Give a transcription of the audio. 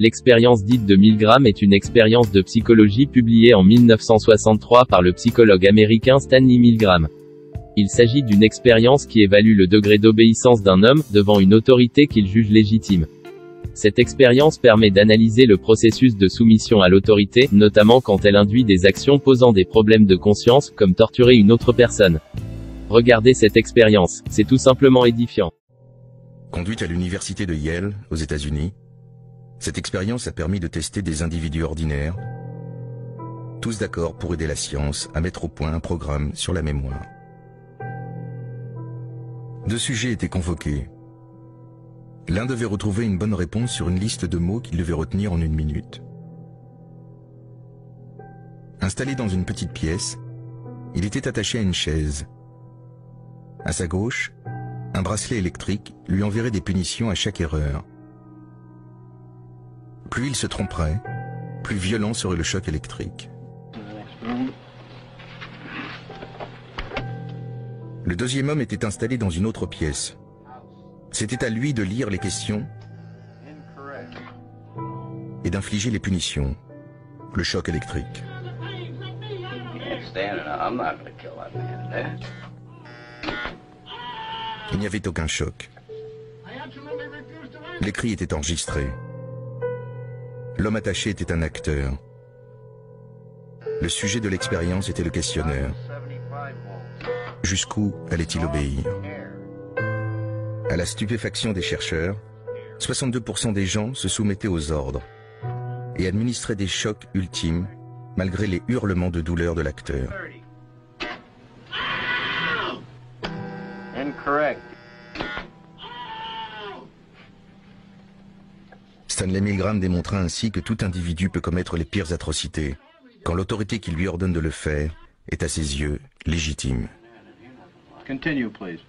L'expérience dite de Milgram est une expérience de psychologie publiée en 1963 par le psychologue américain Stanley Milgram. Il s'agit d'une expérience qui évalue le degré d'obéissance d'un homme, devant une autorité qu'il juge légitime. Cette expérience permet d'analyser le processus de soumission à l'autorité, notamment quand elle induit des actions posant des problèmes de conscience, comme torturer une autre personne. Regardez cette expérience, c'est tout simplement édifiant. Conduite à l'université de Yale, aux États-Unis, cette expérience a permis de tester des individus ordinaires, tous d'accord pour aider la science à mettre au point un programme sur la mémoire. 2 sujets étaient convoqués. L'un devait retrouver une bonne réponse sur une liste de mots qu'il devait retenir en 1 minute. Installé dans une petite pièce, il était attaché à une chaise. À sa gauche, un bracelet électrique lui enverrait des punitions à chaque erreur. Plus il se tromperait, plus violent serait le choc électrique. Le deuxième homme était installé dans une autre pièce. C'était à lui de lire les questions et d'infliger les punitions, le choc électrique. Il n'y avait aucun choc. Les cris étaient enregistrés. L'homme attaché était un acteur. Le sujet de l'expérience était le questionneur. Jusqu'où allait-il obéir? À la stupéfaction des chercheurs, 62% des gens se soumettaient aux ordres et administraient des chocs ultimes malgré les hurlements de douleur de l'acteur. Stanley Milgram démontra ainsi que tout individu peut commettre les pires atrocités quand l'autorité qui lui ordonne de le faire est à ses yeux légitime. Continue, please.